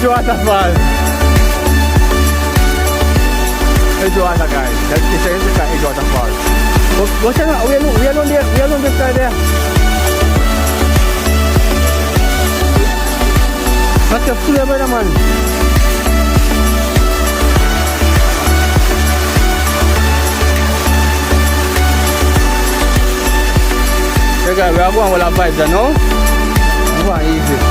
waterfalls. Edge water, guys. That's the edge waterfalls. Go check out. We alone there. We alone this guy there. Mas full apa naman? Teka, ako ang wala vibes, ano? Ako ang easy.